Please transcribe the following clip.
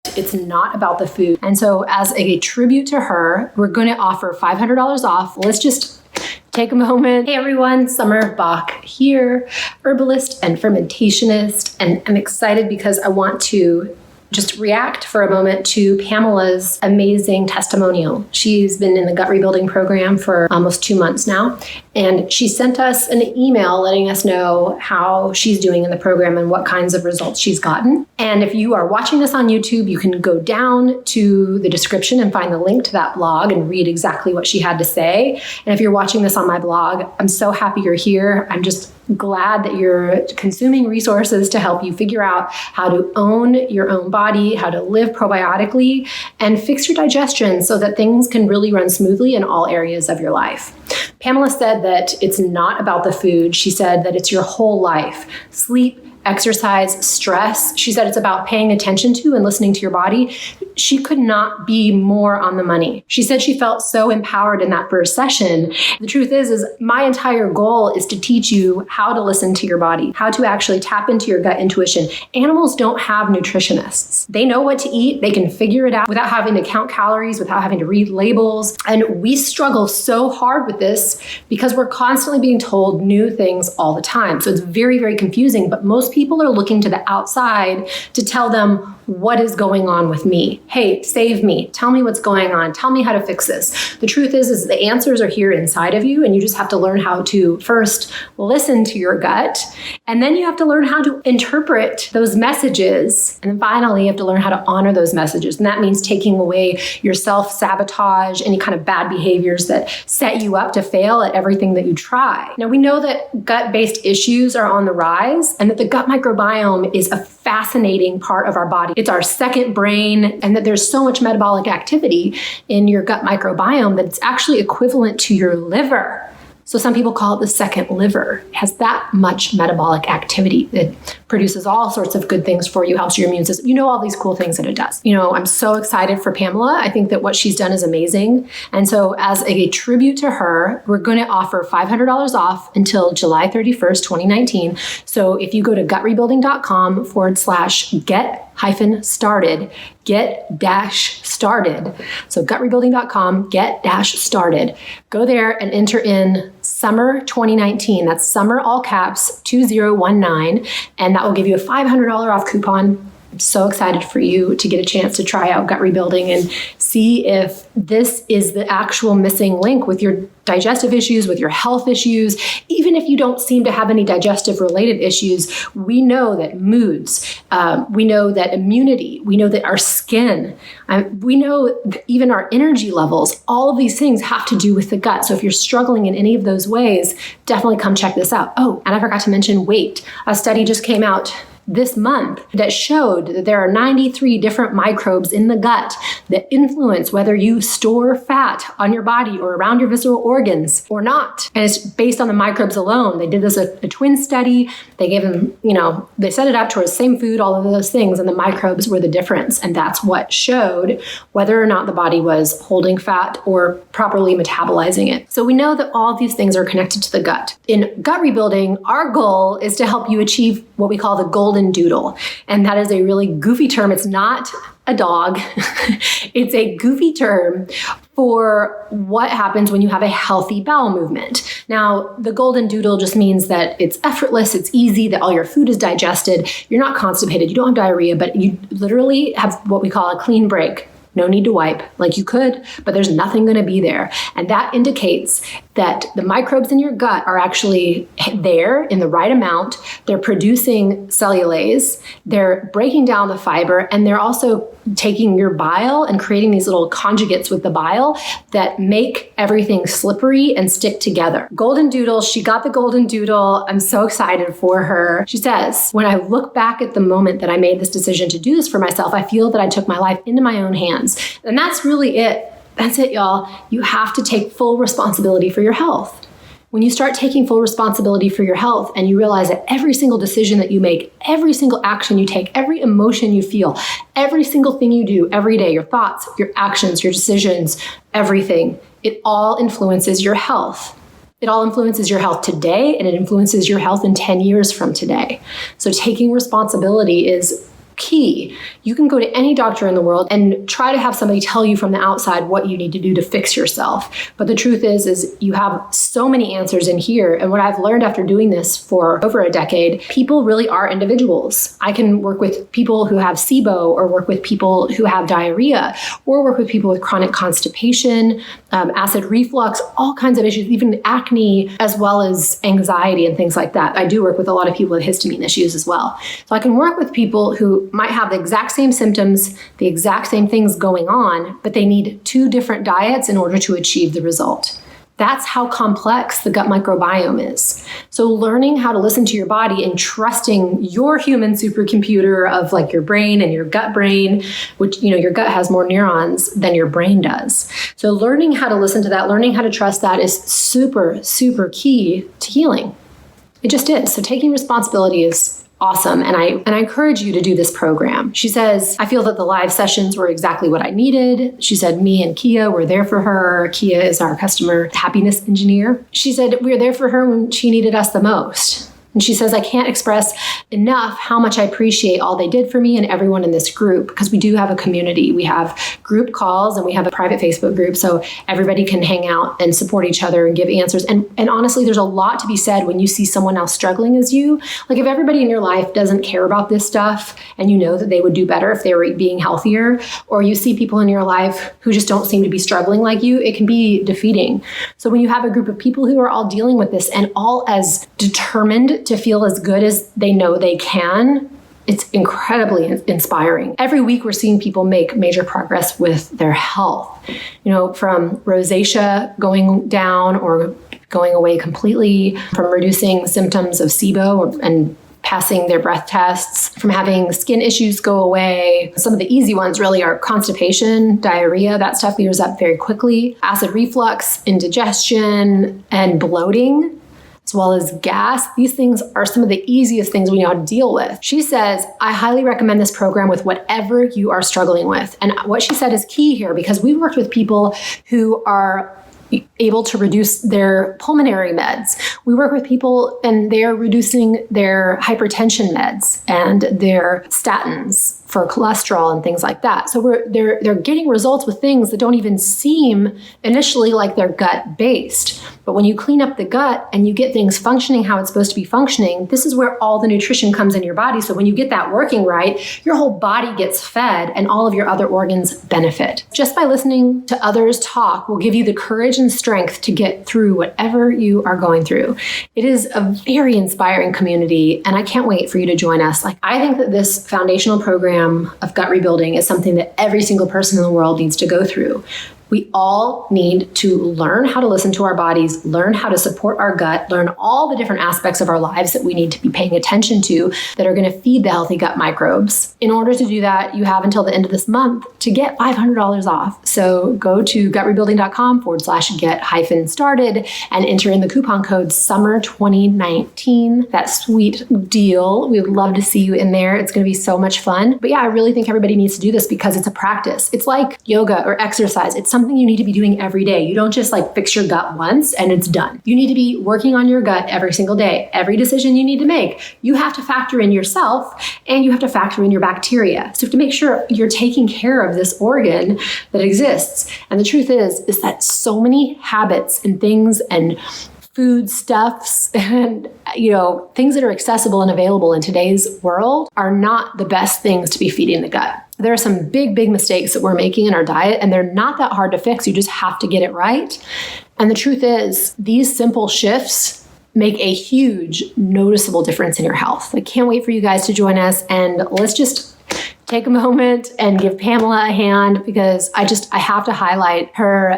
It's not about the food. And so as a tribute to her, we're going to offer $500 off. Let's just take a moment. Hey everyone, Summer Bock here, herbalist and fermentationist. And I'm excited because I want to just react for a moment to Pamela's amazing testimonial. She's been in the gut rebuilding program for almost 2 months now. And she sent us an email letting us know how she's doing in the program and what kinds of results she's gotten. And if you are watching this on YouTube, you can go down to the description and find the link to that blog and read exactly what she had to say. And if you're watching this on my blog, I'm so happy you're here. I'm just glad that you're consuming resources to help you figure out how to own your own body, how to live probiotically, and fix your digestion so that things can really run smoothly in all areas of your life. Pamela said that it's not about the food. She said that it's your whole life. Sleep, exercise, stress. She said it's about paying attention to and listening to your body. She could not be more on the money. She said she felt so empowered in that first session. The truth is my entire goal is to teach you how to listen to your body, how to actually tap into your gut intuition. Animals don't have nutritionists. They know what to eat. They can figure it out without having to count calories, without having to read labels. And we struggle so hard with this because we're constantly being told new things all the time. So it's very, very confusing, but most people are looking to the outside to tell them what is going on with me. Hey, save me. Tell me what's going on. Tell me how to fix this. The truth is the answers are here inside of you, and you just have to learn how to first listen to your gut, and then you have to learn how to interpret those messages, and then finally you have to learn how to honor those messages. And that means taking away your self-sabotage, any kind of bad behaviors that set you up to fail at everything that you try. Now, we know that gut-based issues are on the rise, and that the gut microbiome is a fascinating part of our body. It's our second brain, and that there's so much metabolic activity in your gut microbiome that it's actually equivalent to your liver. So some people call it the second liver. It has that much metabolic activity. It produces all sorts of good things for you, helps your immune system. You know, all these cool things that it does. You know, I'm so excited for Pamela. I think that what she's done is amazing. And so as a tribute to her, we're going to offer $500 off until July 31st, 2019. So if you go to gutrebuilding.com/get-started, get-started. So gutrebuilding.com, get-started. Go there and enter in summer 2019. That's summer, all caps, 2019. And that will give you a $500 off coupon. I'm so excited for you to get a chance to try out gut rebuilding and see if this is the actual missing link with your digestive issues, with your health issues. Even if you don't seem to have any digestive related issues, we know that moods, we know that immunity, we know that our skin, we know that even our energy levels, all of these things have to do with the gut. So if you're struggling in any of those ways, definitely come check this out. Oh, and I forgot to mention weight. A study just came out this month that showed that there are 93 different microbes in the gut that influence whether you store fat on your body or around your visceral organs or not. And it's based on the microbes alone. They did this a twin study. They gave them, they set it up towards the same food, all of those things, and the microbes were the difference. And that's what showed whether or not the body was holding fat or properly metabolizing it. So we know that all of these things are connected to the gut. In gut rebuilding, our goal is to help you achieve what we call the golden doodle. And that is a really goofy term. It's not a dog. It's a goofy term for what happens when you have a healthy bowel movement. Now, the golden doodle just means that it's effortless, it's easy, that all your food is digested, you're not constipated, you don't have diarrhea, but you literally have what we call a clean break. No need to wipe like you could, but there's nothing going to be there. And that indicates that the microbes in your gut are actually there in the right amount. They're producing cellulase, they're breaking down the fiber, and they're also taking your bile and creating these little conjugates with the bile that make everything slippery and stick together. Golden doodle, she got the golden doodle. I'm so excited for her. She says, when I look back at the moment that I made this decision to do this for myself, I feel that I took my life into my own hands. And that's really it. That's it, y'all. You have to take full responsibility for your health. When you start taking full responsibility for your health and you realize that every single decision that you make, every single action you take, every emotion you feel, every single thing you do every day, your thoughts, your actions, your decisions, everything, it all influences your health. It all influences your health today, and it influences your health in 10 years from today. So taking responsibility is key. You can go to any doctor in the world and try to have somebody tell you from the outside what you need to do to fix yourself. But the truth is you have so many answers in here. And what I've learned after doing this for over a decade, people really are individuals. I can work with people who have SIBO, or work with people who have diarrhea, or work with people with chronic constipation, acid reflux, all kinds of issues, even acne, as well as anxiety and things like that. I do work with a lot of people with histamine issues as well. So I can work with people who might have the exact same symptoms, the exact same things going on, but they need 2 different diets in order to achieve the result. That's how complex the gut microbiome is. So learning how to listen to your body and trusting your human supercomputer of like your brain and your gut brain, which, your gut has more neurons than your brain does. So learning how to listen to that, learning how to trust that is super, super key to healing. It just is. So taking responsibility is awesome. And I encourage you to do this program. She says, I feel that the live sessions were exactly what I needed. She said, me and Kia were there for her. Kia is our customer happiness engineer. She said, we were there for her when she needed us the most. And she says, I can't express enough how much I appreciate all they did for me and everyone in this group, because we do have a community. We have group calls and we have a private Facebook group, so everybody can hang out and support each other and give answers. And honestly, there's a lot to be said when you see someone else struggling as you. Like if everybody in your life doesn't care about this stuff and you know that they would do better if they were being healthier, or you see people in your life who just don't seem to be struggling like you, it can be defeating. So when you have a group of people who are all dealing with this and all as determined to feel as good as they know they can, it's incredibly inspiring. Every week we're seeing people make major progress with their health, from rosacea going down or going away completely, from reducing symptoms of SIBO and passing their breath tests, from having skin issues go away. Some of the easy ones really are constipation, diarrhea, that stuff clears up very quickly, acid reflux, indigestion, and bloating, as well as gas. These things are some of the easiest things we know how to deal with. She says, I highly recommend this program with whatever you are struggling with. And what she said is key here, because we've worked with people who are able to reduce their pulmonary meds. We work with people and they're reducing their hypertension meds and their statins for cholesterol and things like that. So they're getting results with things that don't even seem initially like they're gut based. But when you clean up the gut and you get things functioning how it's supposed to be functioning, this is where all the nutrition comes in your body. So when you get that working right, your whole body gets fed and all of your other organs benefit. Just by listening to others talk will give you the courage and strength to get through whatever you are going through. It is a very inspiring community, and I can't wait for you to join us. I think that this foundational program of gut rebuilding is something that every single person in the world needs to go through. We all need to learn how to listen to our bodies, learn how to support our gut, learn all the different aspects of our lives that we need to be paying attention to that are going to feed the healthy gut microbes. In order to do that, you have until the end of this month to get $500 off. So go to gutrebuilding.com/get-started and enter in the coupon code SUMMER2019. That sweet deal. We would love to see you in there. It's going to be so much fun. But yeah, I really think everybody needs to do this because it's a practice. It's like yoga or exercise. It's something you need to be doing every day. You don't just fix your gut once and it's done. You need to be working on your gut every single day. Every decision you need to make, you have to factor in yourself and you have to factor in your bacteria. So you have to make sure you're taking care of this organ that exists. And the truth is that so many habits and things and food stuffs and things that are accessible and available in today's world are not the best things to be feeding the gut. There are some big, big mistakes that we're making in our diet, and they're not that hard to fix. You just have to get it right. And the truth is, these simple shifts make a huge, noticeable difference in your health. I can't wait for you guys to join us, and let's just take a moment and give Pamela a hand, because I have to highlight her